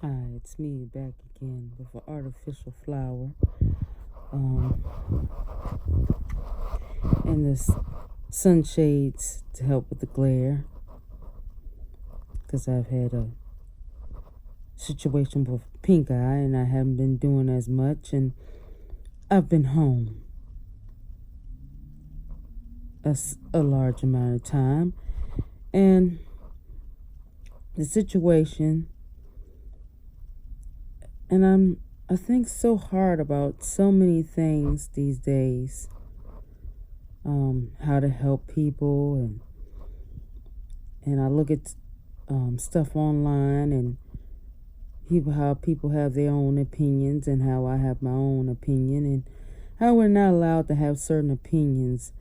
Hi, it's me back again with an artificial flower. Um, and the sunshades to help with the glare because I've had a situation with pink eye and I haven't been doing as much, and I've been home a large amount of time, and the situation, and I think so hard about so many things these days. How to help people, and I look at stuff online, and how people have their own opinions and how I have my own opinion, and how we're not allowed to have certain opinions.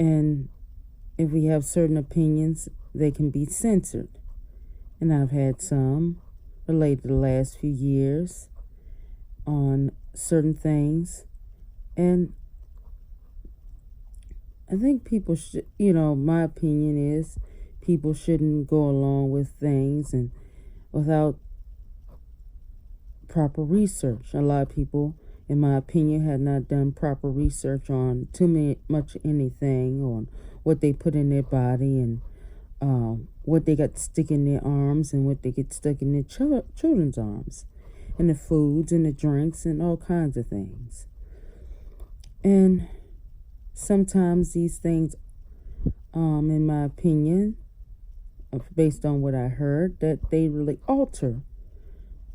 And if we have certain opinions, they can be censored. And I've had some related to the last few years on certain things. And I think people should, my opinion is people shouldn't go along with things and without proper research. A lot of people, in my opinion, had not done proper research on much anything, on what they put in their body, and what they got stuck in their arms and what they get stuck in their children's arms, and the foods and the drinks and all kinds of things. And sometimes these things, in my opinion, based on what I heard, that they really alter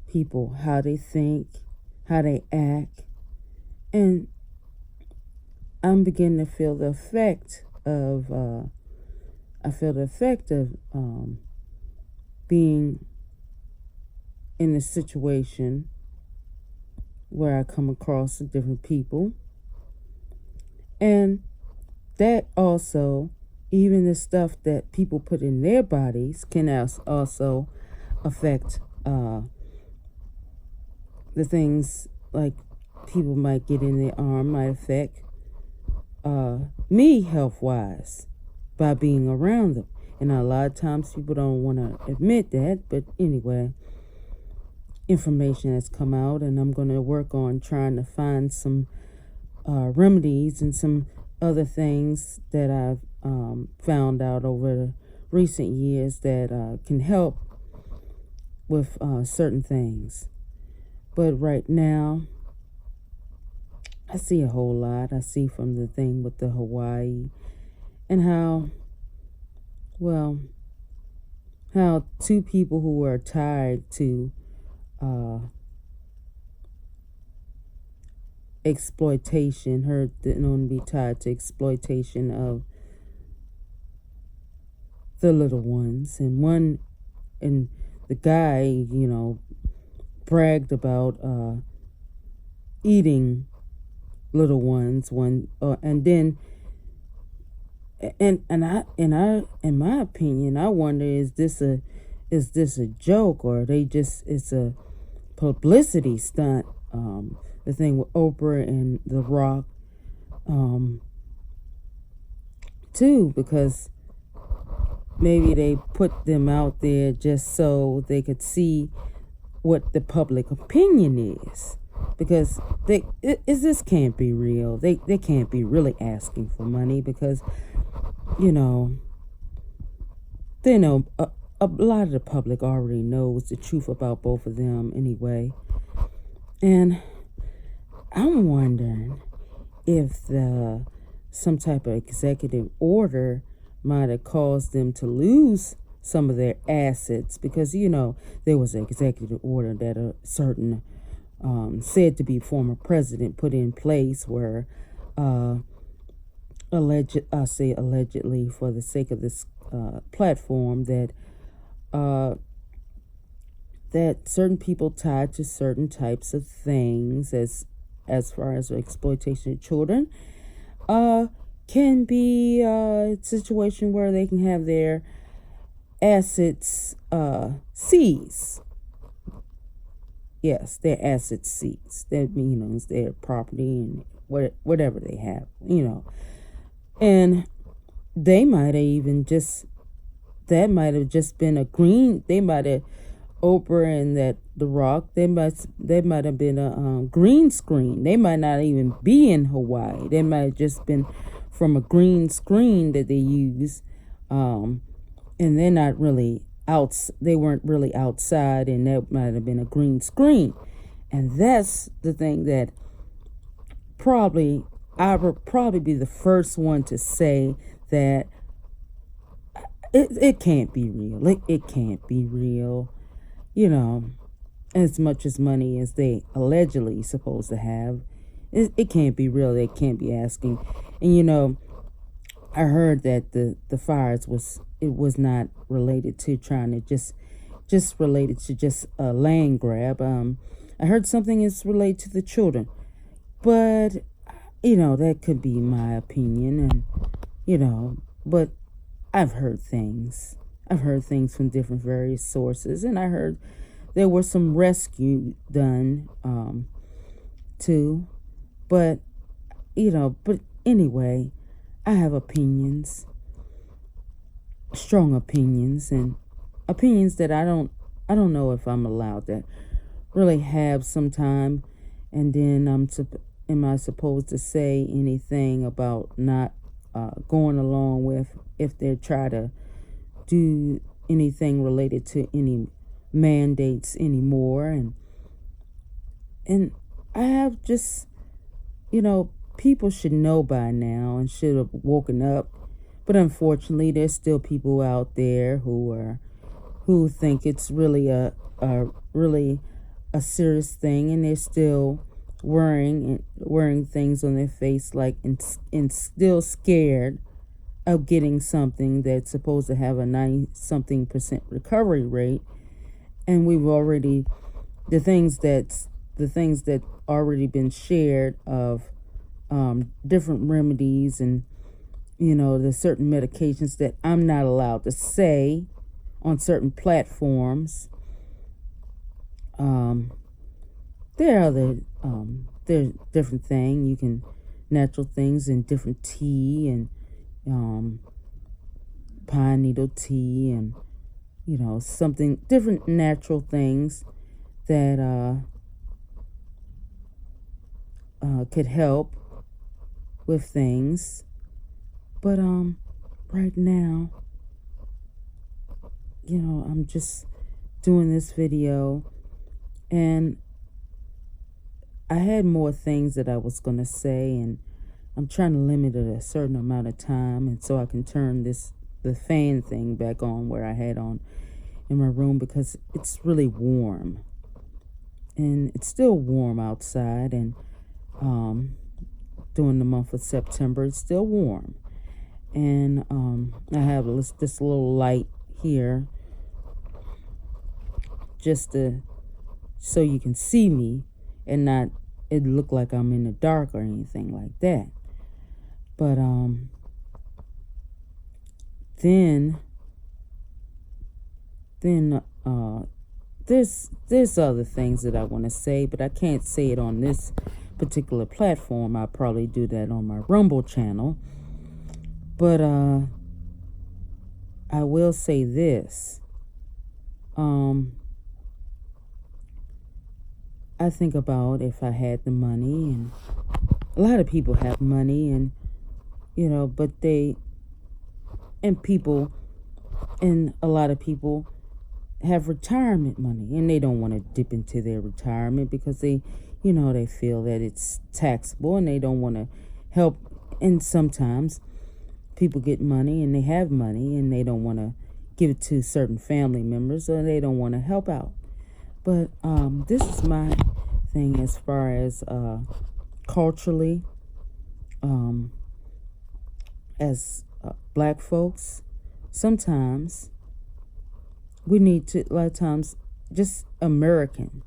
people, how they think, how they act. And I'm beginning to feel the effect of, being in a situation where I come across different people. And that also, even the stuff that people put in their bodies can also affect the things like people might get in their arm, might affect me health-wise by being around them. And a lot of times people don't want to admit that, but anyway, information has come out, and I'm going to work on trying to find some remedies and some other things that I've found out over the recent years that can help with certain things. But right now, I see a whole lot. I see from the thing with the Hawaii and how two people who are tied to exploitation, known to be tied to exploitation of the little ones, and the guy, bragged about eating little ones and then I in my opinion, I wonder, is this a joke, or it's a publicity stunt? The thing with Oprah and The Rock, too, because maybe they put them out there just so they could see what the public opinion is, because this can't be real. They can't be really asking for money, because they know a lot of the public already knows the truth about both of them anyway. And I'm wondering if some type of executive order might have caused them to lose some of their assets, because there was an executive order that a certain said to be former president put in place, where I say allegedly for the sake of this platform, that certain people tied to certain types of things, as far as exploitation of children, can be a situation where they can have their assets seized. Yes, their assets seized. That means their property and whatever they have, and they might have even just that might have just been a green. They might have Oprah and that The Rock. They might have been a green screen. They might not even be in Hawaii. They might have just been from a green screen that they use, and they're not really out. They weren't really outside, and that might have been a green screen. And that's the thing that I would probably be the first one to say that it can't be real. It can't be real. As much as money as they allegedly supposed to have, it can't be real. They can't be asking. And I heard that the fires was not related to trying to just related to just a land grab. I heard something is related to the children, but that could be my opinion, and but I've heard things. I've heard things from different various sources, and I heard there was some rescue done too. But anyway, I have opinions, strong opinions, and opinions that I don't know if I'm allowed to really have sometime. And then am I supposed to say anything about not going along with if they try to do anything related to any mandates anymore? And I have just people should know by now and should have woken up, but unfortunately there's still people out there who think it's really a serious thing, and they're still wearing things on their face like and still scared of getting something that's supposed to have a 90-something% recovery rate. And we've already the things that already been shared of different remedies and the certain medications that I'm not allowed to say on certain platforms. There are there's different things you can natural things and different tea and pine needle tea and something different natural things that could help with things. But right now I'm just doing this video, and I had more things that I was going to say, and I'm trying to limit it a certain amount of time, and so I can turn the fan thing back on where I had on in my room, because it's really warm, and it's still warm outside, and during the month of September it's still warm, and I have this little light here just so you can see me and not it look like I'm in the dark or anything like that. But then there's other things that I want to say, but I can't say it on this particular platform. I'll probably do that on my Rumble channel. But I will say this. I think about if I had the money, and a lot of people have money, and but a lot of people have retirement money, and they don't want to dip into their retirement because they feel that it's taxable, and they don't want to help. And sometimes people get money and they have money and they don't want to give it to certain family members, or they don't want to help out. But this is my thing as far as culturally, as black folks, sometimes we need to, a lot of times, just American,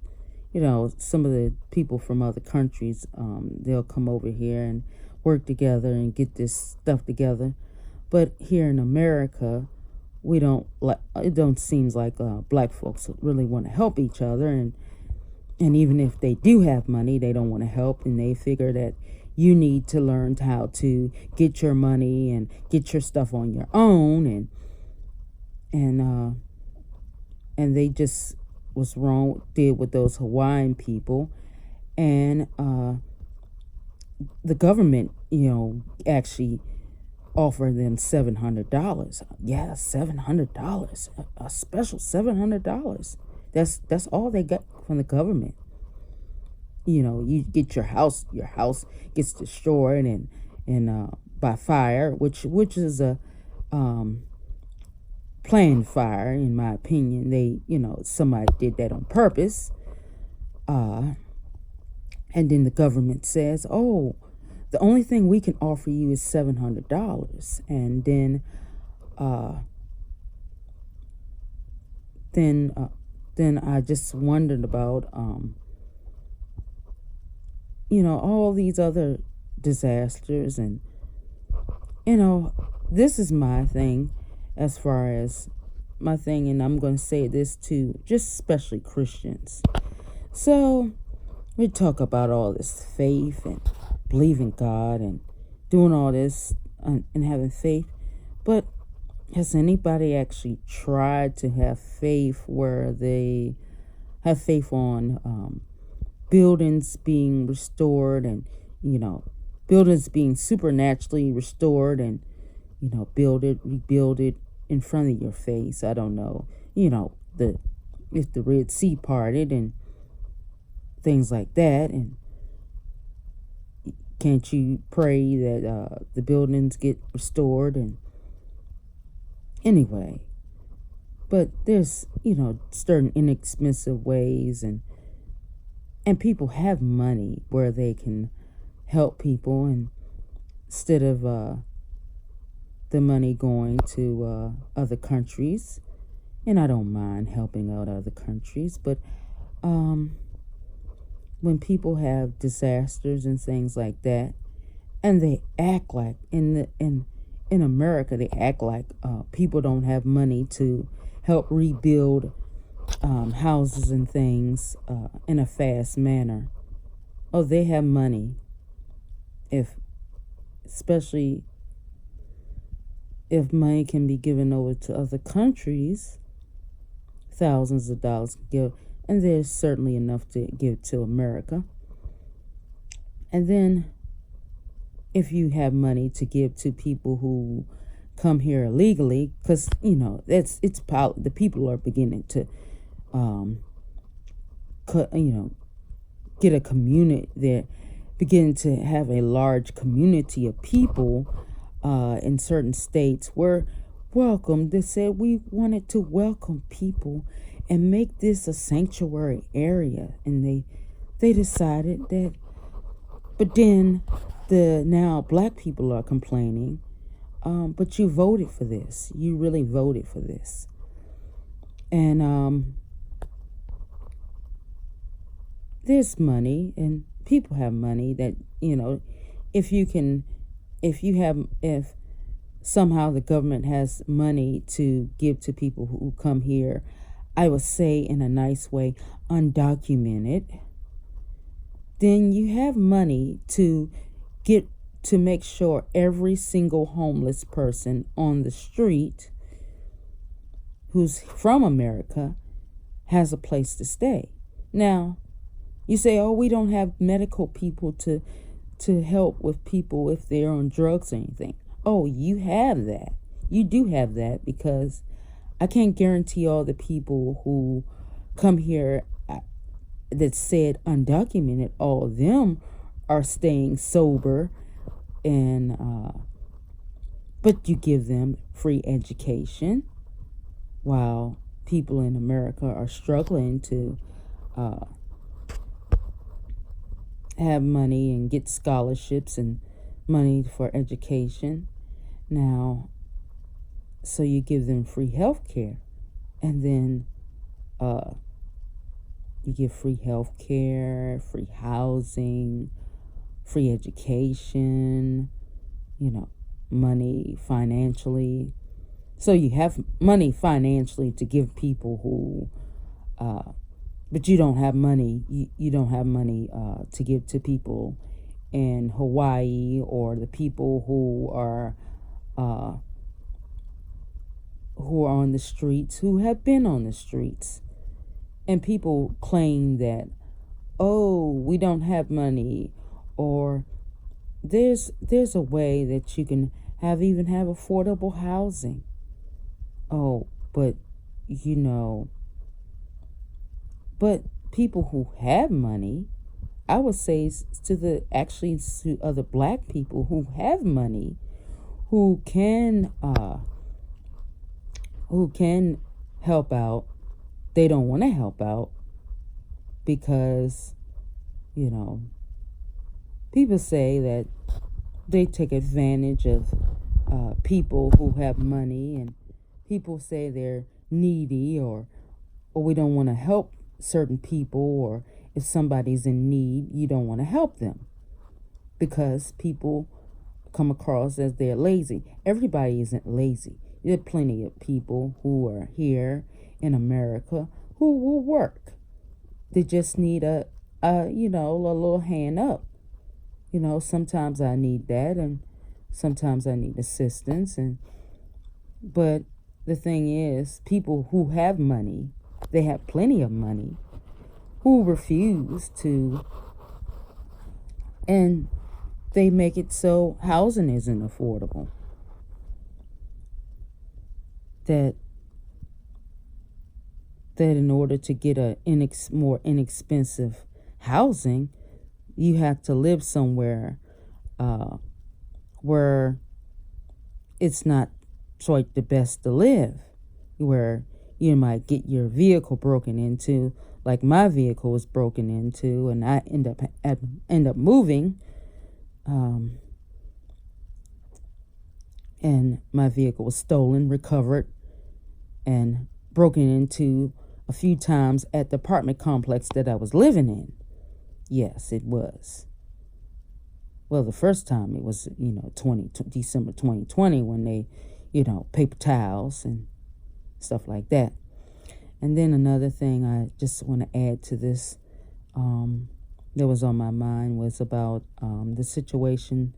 some of the people from other countries, they'll come over here and work together and get this stuff together. But here in America, we don't like. It don't seems like black folks really want to help each other, and even if they do have money, they don't want to help, and they figure that you need to learn how to get your money and get your stuff on your own, and they just was wrong did with those Hawaiian people, and the government, actually offered them $700. Yeah, $700, a special $700. That's all they got from the government. You get your house gets destroyed and by fire, which is a planned fire, in my opinion. Somebody did that on purpose. And then the government says, oh, the only thing we can offer you is $700. And then I just wondered about all these other disasters. And this is my thing, as far as my thing, and I'm going to say this to just especially Christians. So we talk about all this faith and believing God and doing all this and having faith, but has anybody actually tried to have faith where they have faith on buildings being restored, and buildings being supernaturally restored, and rebuild it in front of your face? I don't know, if the Red Sea parted and things like that. And can't you pray that the buildings get restored? And anyway, but there's certain inexpensive ways, and people have money where they can help people, and instead of the money going to other countries. And I don't mind helping out other countries, but when people have disasters and things like that, and they act like in America, they act like people don't have money to help rebuild houses and things in a fast manner. Oh, they have money. Especially if money can be given over to other countries, thousands of dollars can give, and there's certainly enough to give to America. And then if you have money to give to people who come here illegally, because the people are beginning to get a community. They're beginning to have a large community of people in certain states where welcome. They said we wanted to welcome people and make this a sanctuary area, and they decided that. But then now black people are complaining. But you voted for this. You really voted for this. And there's money, and people have money that, if somehow the government has money to give to people who come here, I would say in a nice way, undocumented, then you have money to make sure every single homeless person on the street who's from America has a place to stay. Now, you say, oh, we don't have medical people to help with people if they're on drugs or anything. Oh, you have that. You do have that, because I can't guarantee all the people who come here that said undocumented, all of them are staying sober, and but you give them free education while people in America are struggling to have money and get scholarships and money for education. Now, so you give them free health care, and then you give free health care, free housing, free education, money financially. So you have money financially to give people who, but you don't have money. You don't have money to give to people in Hawaii, or the people who are who are on the streets, who have been on the streets. And people claim that, oh, we don't have money, or there's a way that you can even have affordable housing. Oh, but but people who have money, I would say to other black people who have money, who can help out, they don't want to help out because, people say that they take advantage of people who have money, and people say they're needy, or we don't want to help certain people, or if somebody's in need, you don't want to help them because people come across as they're lazy. Everybody isn't lazy. There are plenty of people who are here in America who will work. They just need a little hand up. Sometimes I need that, and sometimes I need assistance, but the thing is, people who have money, they have plenty of money, who refuse to, and they make it so housing isn't affordable. That in order to get a more inexpensive housing, you have to live somewhere where it's not quite the best to live, where you might get your vehicle broken into, like my vehicle was broken into, and I end up moving, and my vehicle was stolen, recovered, and broken into a few times at the apartment complex that I was living in. Yes, it was. Well, the first time it was, December 2020, when they, paper towels and stuff like that. And then another thing I just want to add to this that was on my mind was about the situation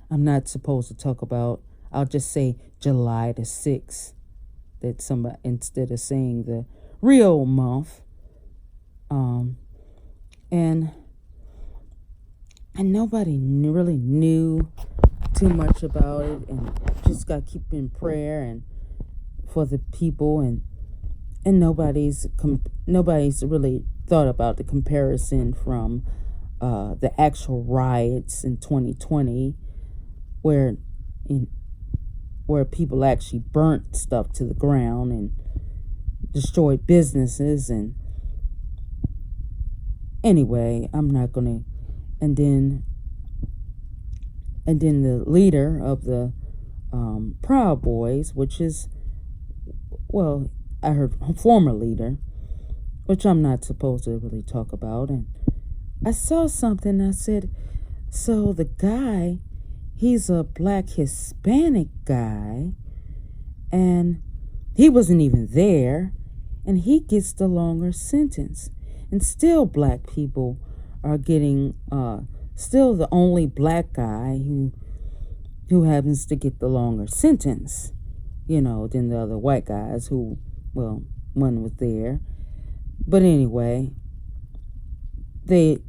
I'm not supposed to talk about. I'll just say July the 6th, that somebody, instead of saying the real month. And nobody really knew too much about it, and just got to keep in prayer and for the people, and nobody's really thought about the comparison from the actual riots in 2020, where people actually burnt stuff to the ground and destroyed businesses. And anyway, I'm not gonna. And then the leader of the Proud Boys, which is, well, I heard former leader, which I'm not supposed to really talk about. And I saw something. I said, so the guy, he's a black Hispanic guy, and he wasn't even there, and he gets the longer sentence. And still black people are getting, still the only black guy who happens to get the longer sentence, than the other white guys who, well, one was there. But anyway, they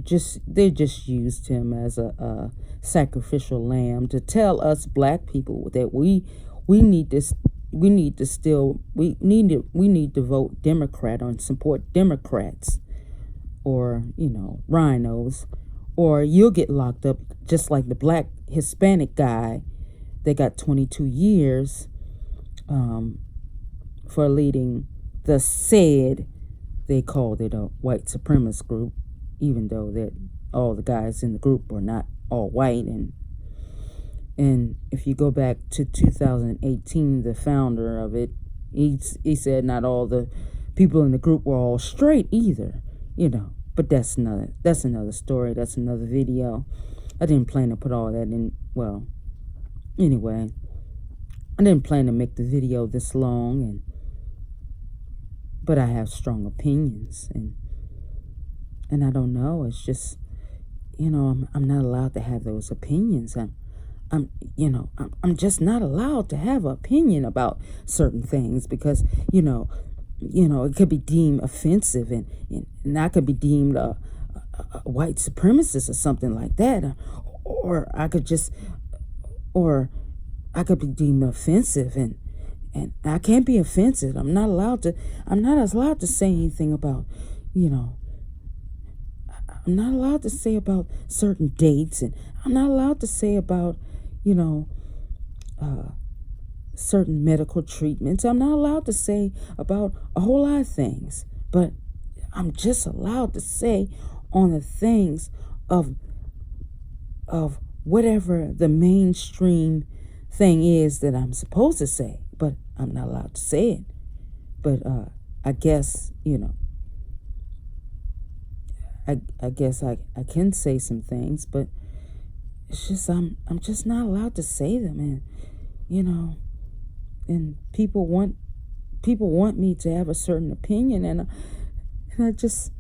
just used him as a sacrificial lamb to tell us black people that we need to vote Democrat or support Democrats, or rhinos, or you'll get locked up just like the black Hispanic guy that got 22 years for leading the said, they called it a white supremacist group, even though that all the guys in the group were not all white. And if you go back to 2018, the founder of it, he said not all the people in the group were all straight either, but that's another story. That's another video. I didn't plan to put all that in. Well, anyway, I didn't plan to make the video this long, but I have strong opinions, and I don't know. It's just, I'm not allowed to have those opinions. I'm I'm just not allowed to have an opinion about certain things because it could be deemed offensive, and I could be deemed a white supremacist or something like that, or I could just or I could be deemed offensive, and I can't be offensive. I'm not allowed to say anything about, I'm not allowed to say about certain dates, and I'm not allowed to say about, you know, certain medical treatments. I'm not allowed to say about a whole lot of things, but I'm just allowed to say on the things of whatever the mainstream thing is that I'm supposed to say, but I'm not allowed to say it. But I guess, I guess I can say some things, but it's just I'm just not allowed to say them, and people want me to have a certain opinion, and I just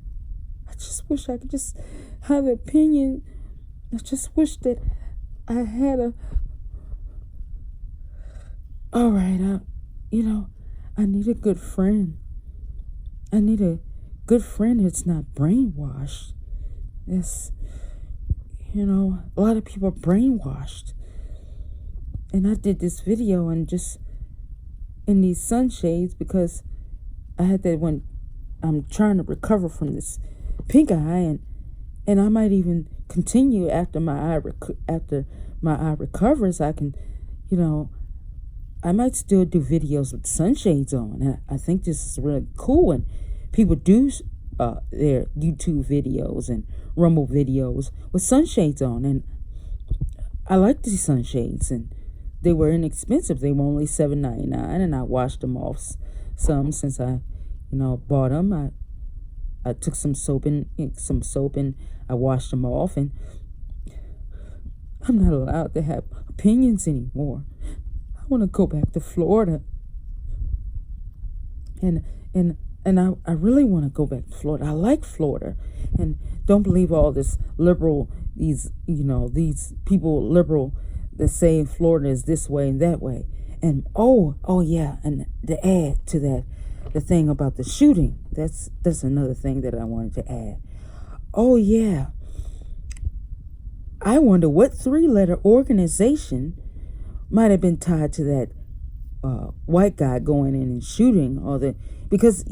wish I could just have an opinion. I just wish that I had all right, I need a good friend. I need a good friend that's not brainwashed. Yes, a lot of people are brainwashed. And I did this video and just in these sunshades because I had that when I'm trying to recover from this pink eye, and I might even continue after my eye recovers. I can, I might still do videos with sunshades on. And I think this is really cool when people do their YouTube videos and Rumble videos with sunshades on. And I like these sunshades, and they were inexpensive. They were only $7.99, and I washed them off some since I, bought them. I took some soap and I washed them off, and I'm not allowed to have opinions anymore. I want to go back to Florida, and I really want to go back to Florida. I like Florida, and don't believe all this liberal, these people liberal that say Florida is this way and that way. And oh yeah, and to add to that, the thing about the shooting, that's another thing that I wanted to add. Oh yeah, I wonder what 3-letter organization might have been tied to that white guy going in and shooting because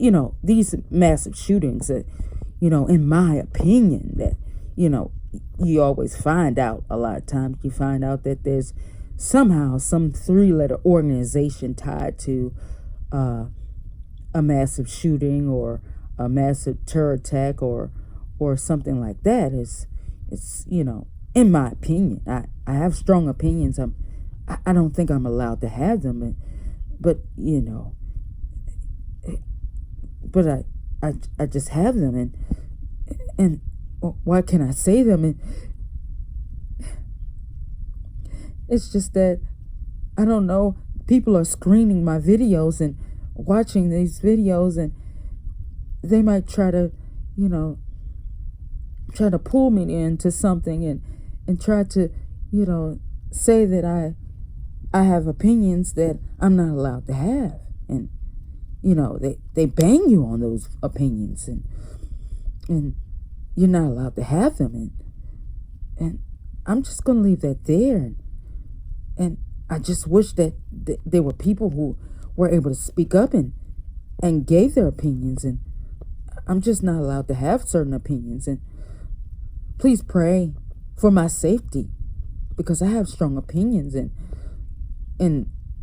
these massive shootings that in my opinion that you always find out, a lot of times you find out that there's somehow some 3-letter organization tied to a massive shooting or a massive terror attack or something like that. It's in my opinion, I have strong opinions. I don't think I'm allowed to have them, but I just have them, and why can't I say them? And it's just that I don't know. People are screening my videos and watching these videos, and they might try to pull me into something and try to say that I have opinions that I'm not allowed to have, and they bang you on those opinions, and you're not allowed to have them, and I'm just gonna leave that there, and I just wish that there were people who were able to speak up and gave their opinions, and I'm just not allowed to have certain opinions. And please pray for my safety, because I have strong opinions, and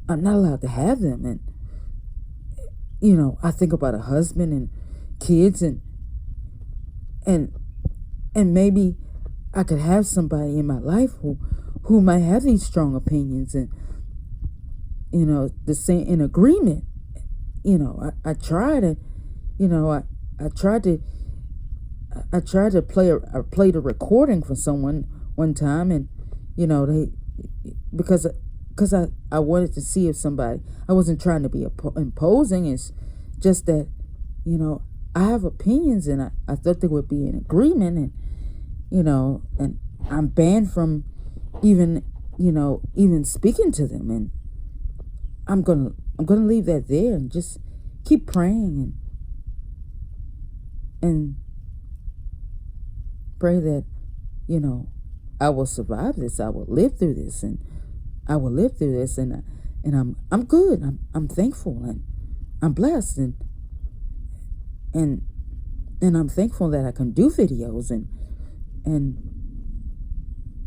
I'm not allowed to have them. And I think about a husband and kids, and maybe I could have somebody in my life who might have these strong opinions, and the same in agreement. I tried it. I tried to play the recording for someone one time, and they because I wanted to see if somebody, I wasn't trying to be imposing. It's just that I have opinions, and I thought they would be in agreement, and and I'm banned from even even speaking to them. And I'm gonna leave that there and just keep praying and pray that, I will survive this. I will live through this, and I'm good. I'm thankful, and I'm blessed, and I'm thankful that I can do videos, and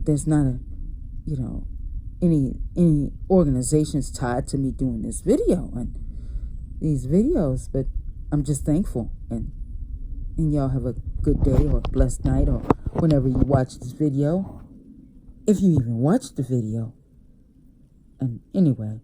there's not any organizations tied to me doing this video and these videos, but I'm just thankful, and y'all have a good day or a blessed night or whenever you watch this video, if you even watch the video. And anyway,